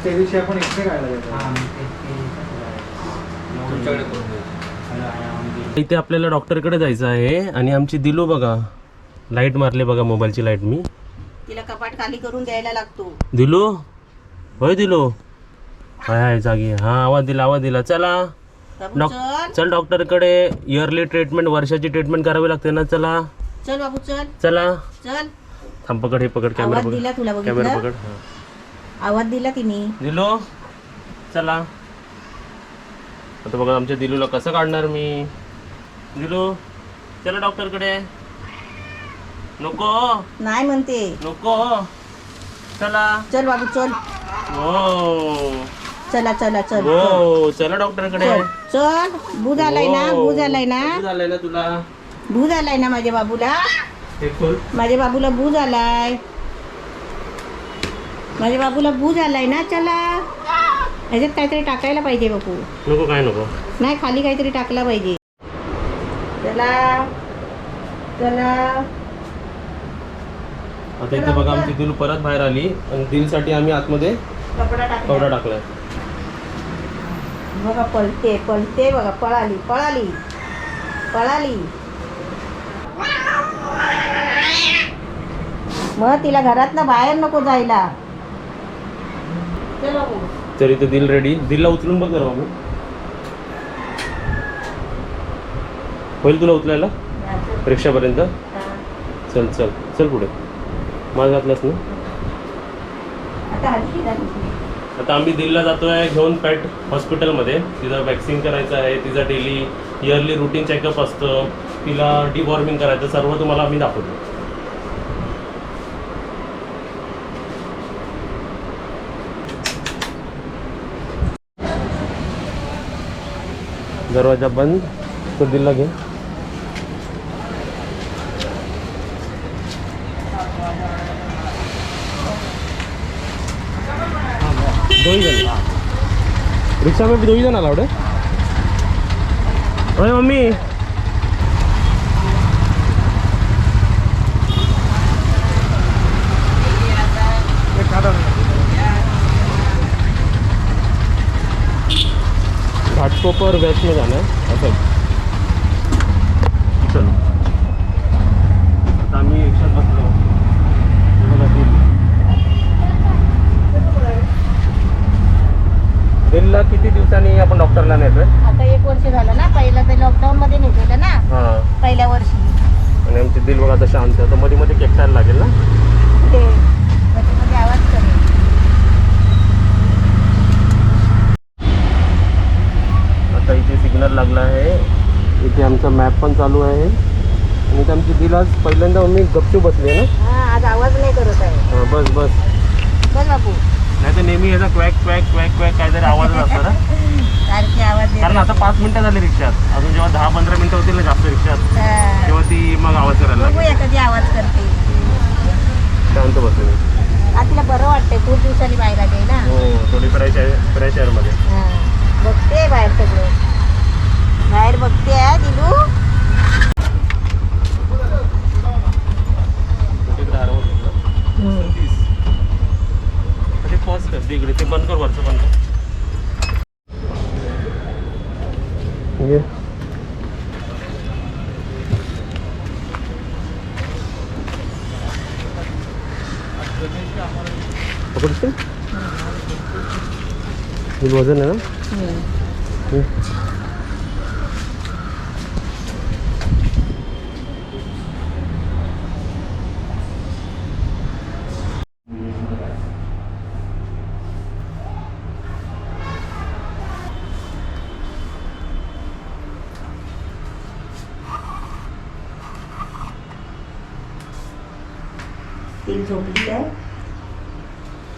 त्या दिवशी आपण एकटे खायला इथे आपल्याला डॉक्टरकडे जायचं आहे आणि आमची दिलू बघा लाईट मारली बघा मोबाईलची लाईट. मी तिला कपाट खाली करून द्यायला लागतो. दिलू होय दिलू हाय जागी. हा आवाज दिला चला बाबू चल चल डॉक्टरकडे. इयरली ट्रीटमेंट वर्षाची ट्रीटमेंट करावी लागते ना. चला चल बाबू चल चला. चल. थांब पकड हे पकड कॅमेरा आवाज दिला तुला पकड कॅमेरा बघितलं पकड. आवाज दिला तिने. दिलो चला. आता बघा आमच्या दिलूला कसं काढणार मी. दिलू चला डॉक्टरकडे. नको नाही म्हणते. नको चला. चल बाबू चल. हो चला चला चल हो चला डॉक्टरकडे. चल. बूज आलाय ना बूज आलाय ना बूज आलाय ना तुला. बूज आलाय ना माझ्या बाबूला. हे खोल. माझ्या बाबूला बूज आलाय. माझ्या बाबूला बूज आलाय ना. चला ह्याच्यात काहीतरी टाकायला पाहिजे बापू. नको काय नको. नाही खाली काहीतरी टाकला पाहिजे. चला चला. आता इथे बघा आमची दिल परत बाहेर आली आणि दिलसाठी आम्ही आतमध्ये कपडा कवडा टाकला टाकलाय. बघा पळते पळते बघा. पळाली पळाली पळाली. मग तिला घरातनं बाहेर नको जायला. चल बाबू. तर इथे दिल रेडी. दिलला उचलून बघ जरा बाबू. होईल तुला उचलायला रिक्षापर्यंत. चल चल चल पुढे. माझ घातलास ना. आता हलकी झाली. आता आम्ही दिल्लीला जातोय घेऊन पेट हॉस्पिटलमध्ये. तिचं वॅक्सिन करायचं आहे. तिचं डेली इयरली रुटीन चेकअप असतं. तिला डिवॉर्मिंग करायचं. सर्व तुम्हाला आम्ही दाखवतो. दरवाजा बंद. तो दिल्ला घे. दो ही जन रिक्शा में भी 2 ही जन अलाउड है. अरे मम्मी घाटकोपर वेस्ट में जाना है असं. चलो आता आम्ही रिक्षात बसलो. दिल्लीला किती दिवसांनी आपण डॉक्टरला नेतोय. आता 1 वर्ष झालं ना. पहिला ते लॉकडाऊन मध्ये नेलेलं ना. हां पहिल्या वर्षी. आणि आमची दिल बघा आता शांत. तर मध्ये मध्ये केकटायला लागेल ना. ते मध्ये मध्ये आवाज करेल. आता इथे सिग्नल लागला आहे. इथे आमचा मॅप पण चालू आहे. आणि इथे आमची दिल आज पहिल्यांदा मम्मी गपचूप बसली आहे ना. हा आज आवाज नाही करत आहे. हां बस बस. बस बापू. नाही तर नेहमी याचा क्वॅक क्वॅक क्वॅक क्वॅक काहीतरी आवाजच असतो ना. सारखे आवाज देत कारण आता 5 मिनिटं झाली रिक्षात. अजून जेव्हा 10-15 मिनिटं होतील ना जास्त रिक्षात हा. तेव्हा ती मग आवाज करायला लागेल. बघूया कधी आवाज करते. शांत बसले मी. आज तिला बरं वाटतंय. खूप दिवसांनी बाहेर आली ना. हो थोडी फ्रेश एअरमध्ये. हा. बघते बाहेर सगळं. बाहेर बघते आहे दिलू. तिकडे हरवत होतं. ते पॉज कर. इकडे ते बंद कर. वरचं बंद कर. ये पकडते. वजन आहे ना. ती झोपली आहे.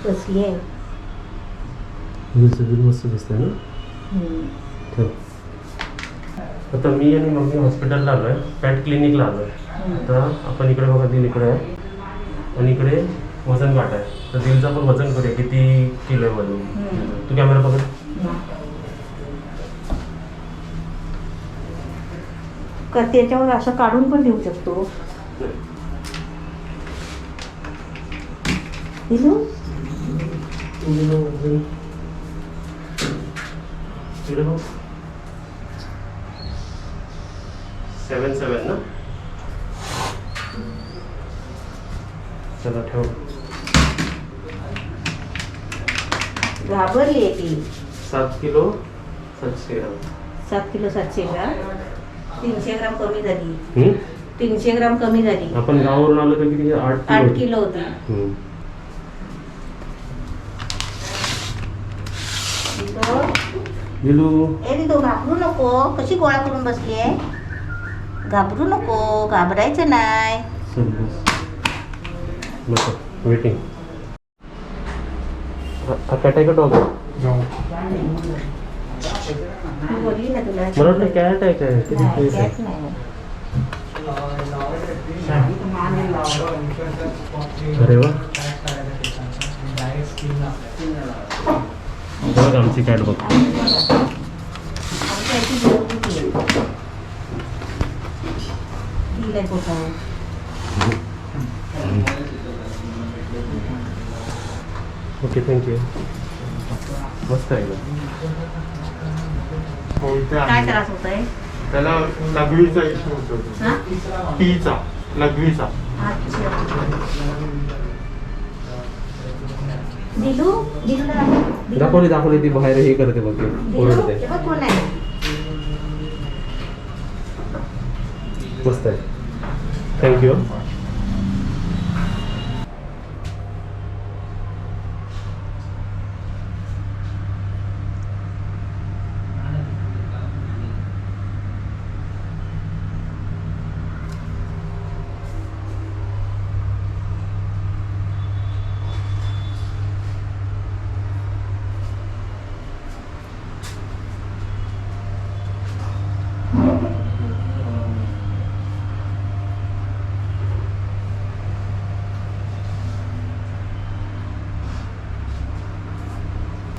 बसली आहे. मस्त दिसतंय ना. ठेव. आता मी आणि मम्मी हॉस्पिटलला आलोय. पॅट क्लिनिकला आलोय. आता आपण इकडे बघा दिल इकडे आहे आणि इकडे वजन काटा आहे. तर दिलचं पण वजन करूया किती किलो आहे वजन. तू कॅमेरा पकड. त्याच्यावर असं काढून पण देऊ शकतो. दिलू इकडे बघ 7-7 ना. चला ठेव. घाबरली आहे ती. 7 किलो 700 ग्राम. 7 किलो 700 ग्राम 300 ग्राम कमी झाली. 300 ग्राम कमी झाली. आपण गावावरून आलो तर किती 8 किलो होती. दिलू तो घाबरू नको. कशी गोळा करून बसली आहे. घाबरू नको. घाबरायचं नाही. वेटिंग. कॅट आहे का डॉग आहे? मी बोलली ना तुला. मला वाटलं कॅट आहे काय. कॅट नाही. अरे वा बघ आमची कॅट बघ. Okay thank you. मस्त आहे. काय त्रास होत आहे. त्याला लघवीचा इश्यू होतो. टीचा लघवीचा. दिलू दाखवली ती बाहेर हे करते बघ ओरडते. कोण आहे. मस्त आहे. थँक्यू.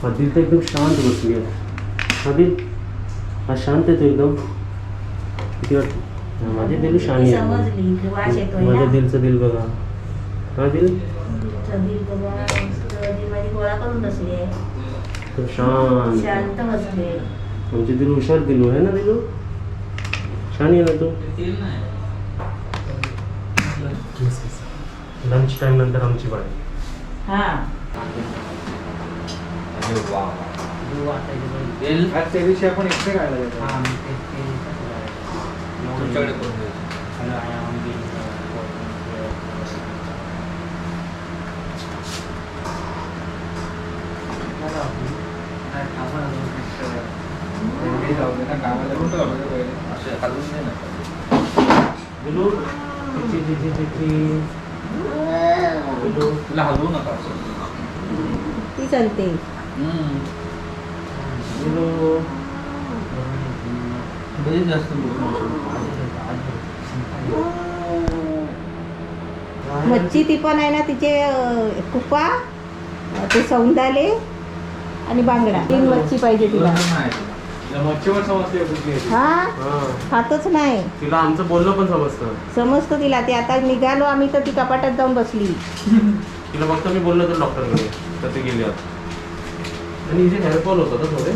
आदिल तर एकदम शांत बसली आहे. आदिल हा शांत आहे तो एकदम. किती वाटतं माझे दिल शांत आहे. माझ्या दिलचं दिल बघा. हा दिल गोळा करून बसली आहे. तो शांत बसले. आमचे दिल हुशार दिलू आहे ना. दिलू छान आहे ना तू. लंच टाइम नंतर आमची बारी. हा त्या दिवशी आपण एक्सरे काढला जातो. तुमच्याकडे करून द्यायचं. असे हलवून दे ना. दिलू तिला हलवू नका असं. ती चालते. बरीच जास्त मच्छी ती पण आहे ना. तिचे कुपा ते सौंदाले आणि बांगडा 3 मच्छी पाहिजे तिला. मच्छीवर समजते कुठली आहे ती. हा खातच नाही. तिला आमचं बोलणं पण समजतं तिला. ते आता निघालो आम्ही तर ती कपाटात जाऊन बसली. तिला फक्त मी बोललो तर डॉक्टरकडे तर ते गेले आता. आणि इथे हेअरफॉल होतं ना थोडे.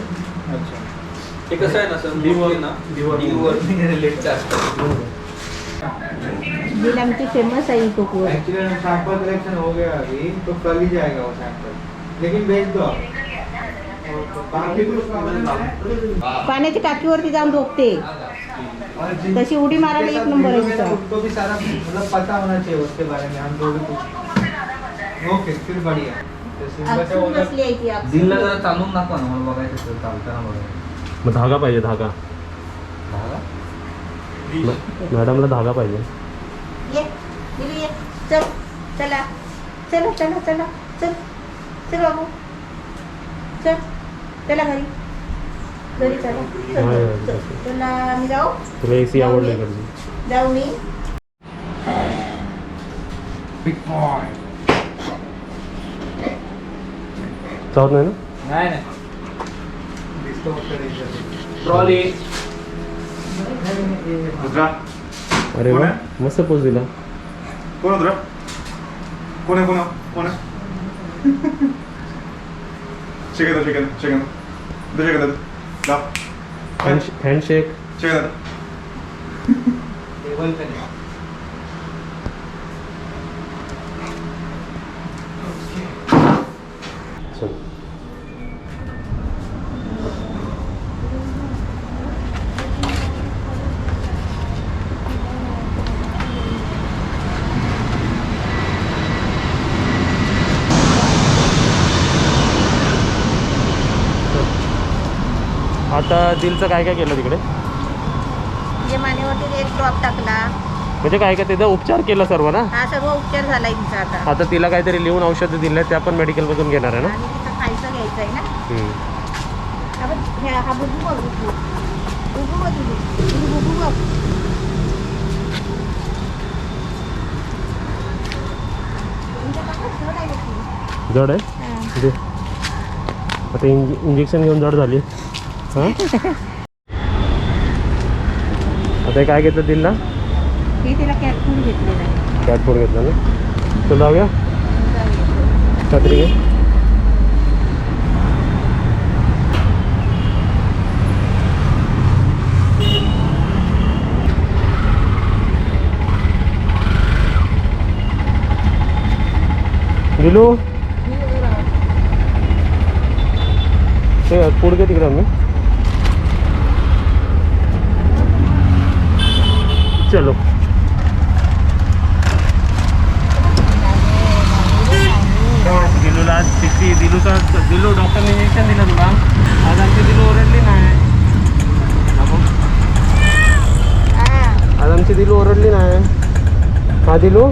अच्छा. हे कसं आहे ना सर. रिलेटचं असतं. दिल आमची फेमस आहे कोकूर. एक्चुअली सैंपल कलेक्शन हो गया अभी तो कल ही जाएगा वो सैंपल. लेकिन भेज दो. पाण्याच्या टाकीवरती जाऊन झोपते. तशी उडी मारायला 1 नंबर आहे तिचा. उसको भी सारा मतलब पता होना चाहिए उसके बारे में. हम जो भी कुछ ओके फिर बढ़िया. अजून बसली आहे ती आपली. दिलला जरा चालून दाखवा ना. मला बघायचं असेल चालताना बघायचं. मग धागा पाहिजे. धागा मॅडमला धागा पाहिजे. ये दिलू ये. चल चला चला चला चला चल चल बाबू चल. चला घरी चला. चला आम्ही जाऊ. तुला एसी आवडली का? जाऊ मी. Big boy. चालत नाही ना. नाही नाही. दिसतो फक्त ट्रॉली. अरे वा मस्त पोच दिला. कोण होतं? कोण आहे? हँडशेक. टेबल पे नहीं. चल. आता दिलचं काय काय केलं तिकडे? म्हणजे मानेवरती एक ड्रॉप टाकला. म्हणजे काय काय त्याचा उपचार केला सर्व ना? हा सर्व उपचार झाला तिचा आता. आता तिला काहीतरी लिहून औषधं दिले त्या पण मेडिकलमधून घेणार आहे ना? आणि तिचं खायचं घ्यायचं आहे ना. हा बघ, हा बुबू बघ, बुबू. बुबू बघ तुझी. बुबू बघ. तुमच्या काकाच जड आहे का ती? जड आहे हा. दे. आता इंजेक्शन घेऊन जड झाली. हां आता हे काय घेतलं दिलला? हे तिला कॅट फूड घेतलेलं आहे. कॅट फूड घेतलं ना. चल जाऊया. छत्री घे. दिलू ते फूड घे तिकडे आम्ही. चलो. दिलूला आज दिलू डॉक्टरने इंजेक्शन दिलं तुला. आज आमची दिलू ओरडली नाही. आज आमची दिलू ओरडली नाही. हा दिलू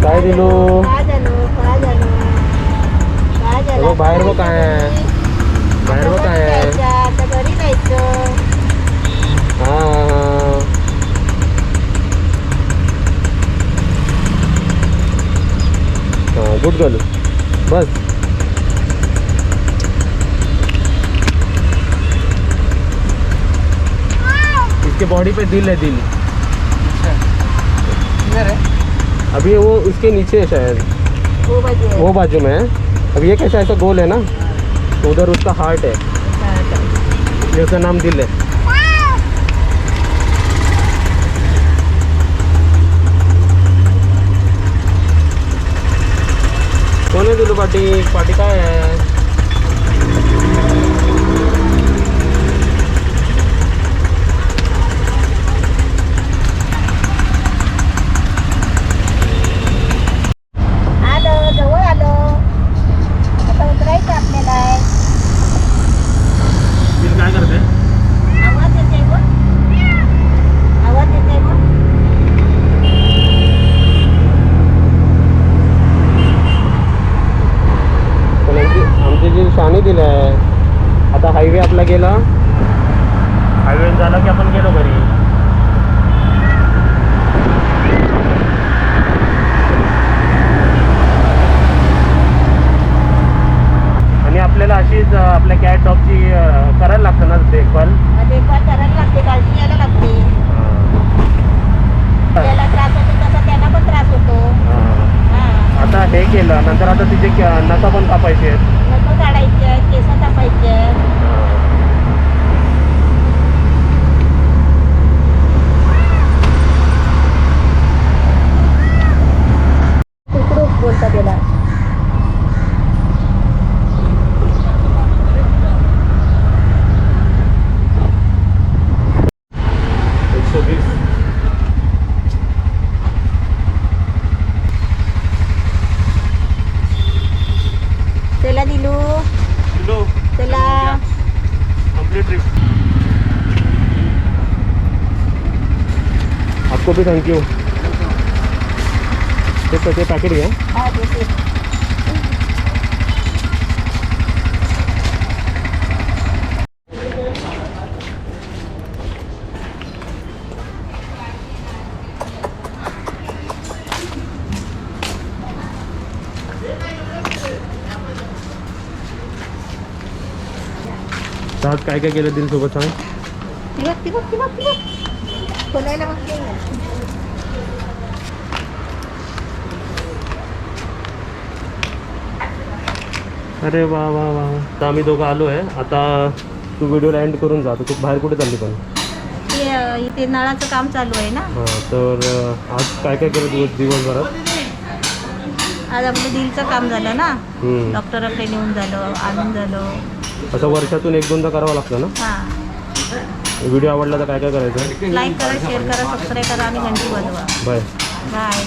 काय दिलू? बाहेर बघ काय आहे. बाहेर बघ काय आहे. घरी जायचं. Good girl. बस. इसके बॉडी पे दिल है. दिल इधर है. अभी वो उसके नीचे है शायद. वो बाजू में है. अब ये कैसा ऐसा गोल है ना तो उधर उसका हार्ट है. ये उसका नाम दिल है. कौन है दिलू पाटी? पाटी काय है? आलं जवळ आलं. आता उतरायचं आपल्याला. दिल काय करते? आवाज येते बघ. आवाज येते बघ. पण आमची जी शाणी दिलं आहे. आता हायवे आपला गेला. हायवे झाला की आपण गेलो घरी. आणि आपल्याला अशीच आपल्या कॅट डॉगची करायला लागतं ना देखभाल. देखभाल करायला लागते. काळजी घ्यायला लागते. त्याला त्रास होतो तसा त्यांना पण त्रास होतो. आता हे केलं नंतर आता तिचे नखं पण कापायचे आहेत. नखं काढायचे आहेत. केस कापायचे आहेत. कुकडूक बोलतात त्याला. त्याला दिलू. त्याला कंप्लीट ट्रिप. आपको भी थैंक यू. ते पैकेट घ्या. हा देते. आज काय काय केलं दिल सोबत सांग. ती बघ बोलायला बघते. अरे वा वा वा. आता आम्ही दोघं आलो आहे. आता तू व्हिडिओला एंड करून जा. तू बाहेर कुठे चालली पण? इथे नळाचं काम चालू आहे ना. हां, तर आज काय काय केलं दिवसभरात? आज आपलं दिलचं काम झालं ना. हम्म. डॉक्टराकडे नेऊन झालं, आणून झालं. असं वर्षातून 1-2दा करावं लागतं ना. हां, व्हिडिओ आवडला तर काय काय करायचं? लाईक करा, शेअर करा, सबस्क्राईब करा आणि घंटी वाजवा. बाय. बाय.